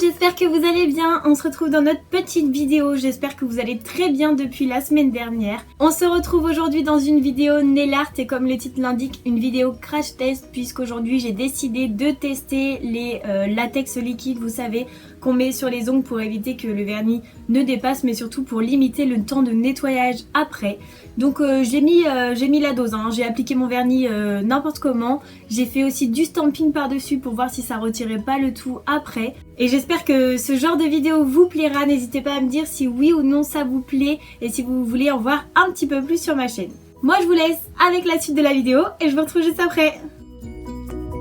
J'espère que vous allez bien, on se retrouve dans notre petite vidéo, j'espère que vous allez très bien depuis la semaine dernière. On se retrouve aujourd'hui dans une vidéo nail art et comme le titre l'indique, une vidéo crash test puisqu'aujourd'hui j'ai décidé de tester les latex liquides, vous savez, qu'on met sur les ongles pour éviter que le vernis ne dépasse mais surtout pour limiter le temps de nettoyage après. Donc j'ai mis la dose, hein. J'ai appliqué mon vernis n'importe comment, j'ai fait aussi du stamping par dessus pour voir si ça retirait pas le tout après. Et j'espère que ce genre de vidéo vous plaira, n'hésitez pas à me dire si oui ou non ça vous plaît et si vous voulez en voir un petit peu plus sur ma chaîne. Moi je vous laisse avec la suite de la vidéo et je vous retrouve juste après.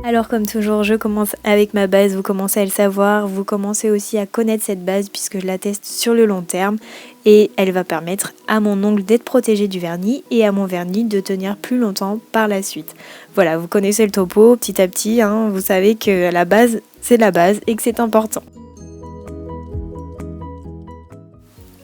Alors comme toujours, je commence avec ma base, vous commencez à le savoir, vous commencez aussi à connaître cette base puisque je la teste sur le long terme et elle va permettre à mon ongle d'être protégé du vernis et à mon vernis de tenir plus longtemps par la suite. Voilà, vous connaissez le topo petit à petit, hein, vous savez que la base c'est la base et que c'est important.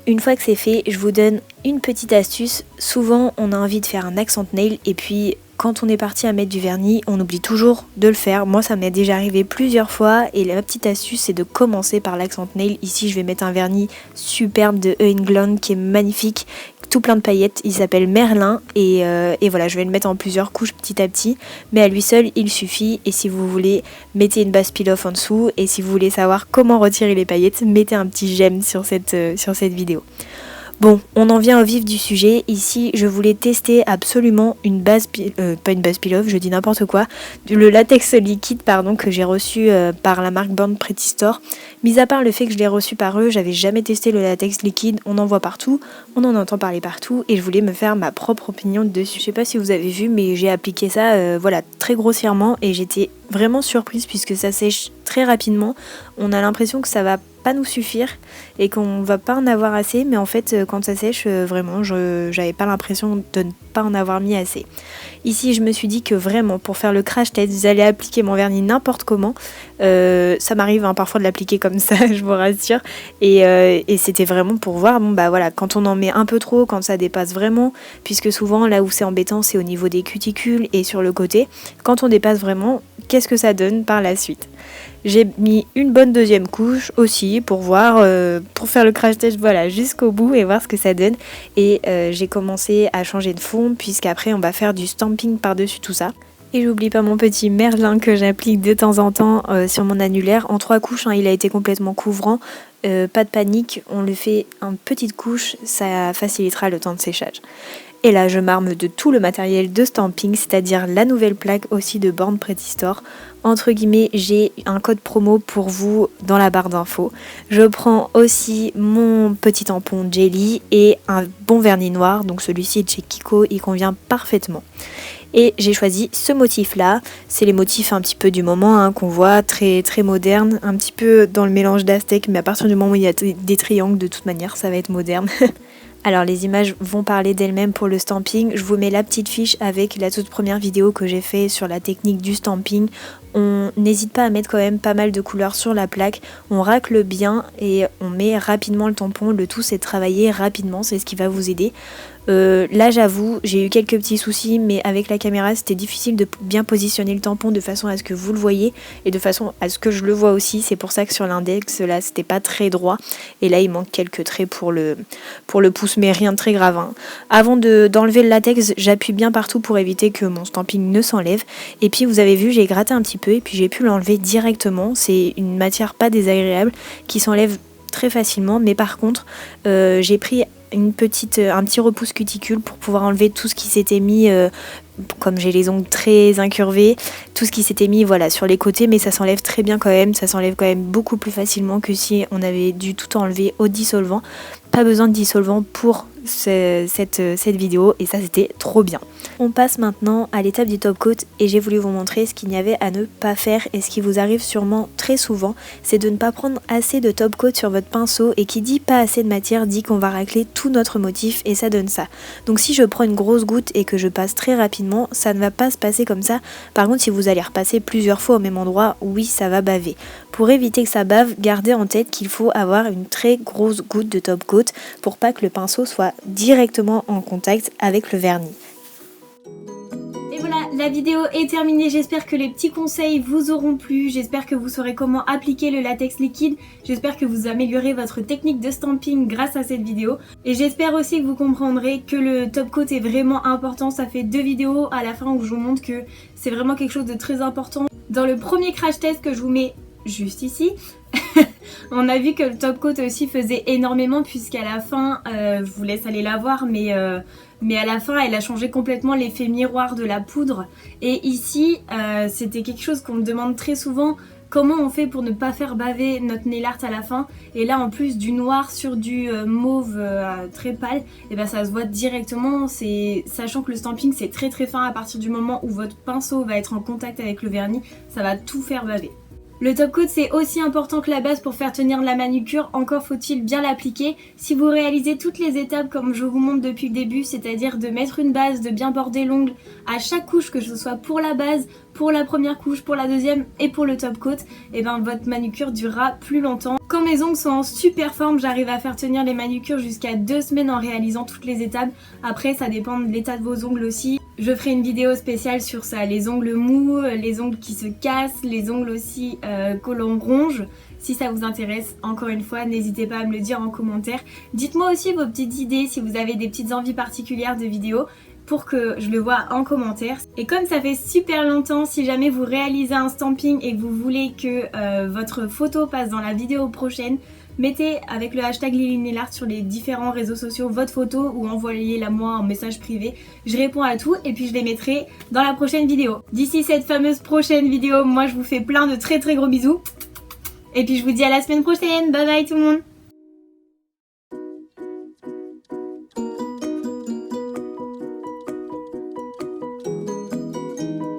Une fois que c'est fait, je vous donne une petite astuce. Souvent on a envie de faire un accent nail et puis quand on est parti à mettre du vernis, on oublie toujours de le faire. Moi ça m'est déjà arrivé plusieurs fois et la petite astuce c'est de commencer par l'accent nail. Ici je vais mettre un vernis superbe de England qui est magnifique, tout plein de paillettes, il s'appelle Merlin et voilà, je vais le mettre en plusieurs couches petit à petit, mais à lui seul il suffit. Et si vous voulez, mettez une base peel-off en dessous et si vous voulez savoir comment retirer les paillettes, mettez un petit j'aime sur cette vidéo. Bon, on en vient au vif du sujet. Ici, je voulais tester absolument une base, pas une base peel-off, je dis n'importe quoi, le latex liquide pardon, que j'ai reçu par la marque Born Pretty Store. Mis à part le fait que je l'ai reçu par eux, j'avais jamais testé le latex liquide, on en voit partout, on en entend parler partout et je voulais me faire ma propre opinion dessus. Je sais pas si vous avez vu, mais j'ai appliqué ça voilà, très grossièrement et j'étais vraiment surprise puisque ça sèche très rapidement. On a l'impression que ça va pas nous suffire et qu'on va pas en avoir assez, mais en fait quand ça sèche vraiment j'avais pas l'impression de ne pas en avoir mis assez. Ici je me suis dit que vraiment pour faire le crash test vous allez appliquer mon vernis n'importe comment, ça m'arrive hein, parfois de l'appliquer comme ça je vous rassure et c'était vraiment pour voir bon bah voilà, quand on en met un peu trop, quand ça dépasse vraiment, puisque souvent là où c'est embêtant c'est au niveau des cuticules et sur le côté, quand on dépasse vraiment qu'est-ce que ça donne par la suite. J'ai mis une bonne deuxième couche aussi pour voir, pour faire le crash test voilà, jusqu'au bout et voir ce que ça donne. Et j'ai commencé à changer de fond puisqu'après on va faire du stamping par-dessus tout ça. Et j'oublie pas mon petit Merlin que j'applique de temps en temps sur mon annulaire. En 3 couches, hein, il a été complètement couvrant. Pas de panique, on le fait en petite couche, ça facilitera le temps de séchage. Et là je m'arme de tout le matériel de stamping, c'est-à-dire la nouvelle plaque aussi de Born Pretty Store. Entre guillemets, j'ai un code promo pour vous dans la barre d'infos. Je prends aussi mon petit tampon jelly et un bon vernis noir, donc celui-ci est de chez Kiko, il convient parfaitement. Et j'ai choisi ce motif là, c'est les motifs un petit peu du moment hein, qu'on voit, très très moderne, un petit peu dans le mélange d'aztèque, mais à partir du moment où il y a des triangles de toute manière ça va être moderne. Alors les images vont parler d'elles-mêmes pour le stamping, je vous mets la petite fiche avec la toute première vidéo que j'ai fait sur la technique du stamping. On n'hésite pas à mettre quand même pas mal de couleurs sur la plaque, on racle bien et on met rapidement le tampon, le tout c'est de travailler rapidement, c'est ce qui va vous aider. Là j'avoue j'ai eu quelques petits soucis mais avec la caméra c'était difficile de bien positionner le tampon de façon à ce que vous le voyez et de façon à ce que je le vois aussi, c'est pour ça que sur l'index là c'était pas très droit et là il manque quelques traits pour le pouce mais rien de très grave hein. Avant d'enlever le latex j'appuie bien partout pour éviter que mon stamping ne s'enlève et puis vous avez vu j'ai gratté un petit peu et puis j'ai pu l'enlever directement, c'est une matière pas désagréable qui s'enlève très facilement mais par contre j'ai pris un petit repousse cuticule pour pouvoir enlever tout ce qui s'était mis comme j'ai les ongles très incurvés, tout ce qui s'était mis voilà sur les côtés, mais ça s'enlève très bien quand même, ça s'enlève quand même beaucoup plus facilement que si on avait dû tout enlever au dissolvant. Pas besoin de dissolvant pour cette vidéo et ça c'était trop bien. On passe maintenant à l'étape du top coat et j'ai voulu vous montrer ce qu'il y avait à ne pas faire et ce qui vous arrive sûrement très souvent, c'est de ne pas prendre assez de top coat sur votre pinceau et qui dit pas assez de matière dit qu'on va racler tout notre motif et ça donne ça. Donc si je prends une grosse goutte et que je passe très rapidement, ça ne va pas se passer comme ça. Par contre si vous allez repasser plusieurs fois au même endroit, oui ça va baver. Pour éviter que ça bave, gardez en tête qu'il faut avoir une très grosse goutte de top coat pour pas que le pinceau soit directement en contact avec le vernis. Et voilà, la vidéo est terminée, j'espère que les petits conseils vous auront plu, j'espère que vous saurez comment appliquer le latex liquide, j'espère que vous améliorez votre technique de stamping grâce à cette vidéo et j'espère aussi que vous comprendrez que le top coat est vraiment important. Ça fait 2 vidéos à la fin où je vous montre que c'est vraiment quelque chose de très important. Dans le premier crash test que je vous mets juste ici, on a vu que le top coat aussi faisait énormément puisqu'à la fin, je vous laisse aller la voir, mais à la fin elle a changé complètement l'effet miroir de la poudre. Et ici c'était quelque chose qu'on me demande très souvent, comment on fait pour ne pas faire baver notre nail art à la fin. Et là en plus du noir sur du mauve très pâle, et ben ça se voit directement, sachant que le stamping c'est très très fin, à partir du moment où votre pinceau va être en contact avec le vernis, ça va tout faire baver. Le top coat c'est aussi important que la base pour faire tenir la manucure, encore faut-il bien l'appliquer. Si vous réalisez toutes les étapes comme je vous montre depuis le début, c'est-à-dire de mettre une base, de bien border l'ongle à chaque couche, que ce soit pour la base, pour la première couche, pour la deuxième et pour le top coat, et ben votre manucure durera plus longtemps. Quand mes ongles sont en super forme, j'arrive à faire tenir les manucures jusqu'à 2 semaines en réalisant toutes les étapes. Après ça dépend de l'état de vos ongles aussi. Je ferai une vidéo spéciale sur ça, les ongles mous, les ongles qui se cassent, les ongles aussi que l'on ronge. Si ça vous intéresse, encore une fois, n'hésitez pas à me le dire en commentaire. Dites-moi aussi vos petites idées, si vous avez des petites envies particulières de vidéos, pour que je le vois en commentaire. Et comme ça fait super longtemps, si jamais vous réalisez un stamping et que vous voulez que votre photo passe dans la vidéo prochaine, mettez avec le hashtag LilyNailArt sur les différents réseaux sociaux votre photo ou envoyez-la moi en message privé. Je réponds à tout et puis je les mettrai dans la prochaine vidéo. D'ici cette fameuse prochaine vidéo, moi je vous fais plein de très gros bisous. Et puis je vous dis à la semaine prochaine. Bye bye tout le monde.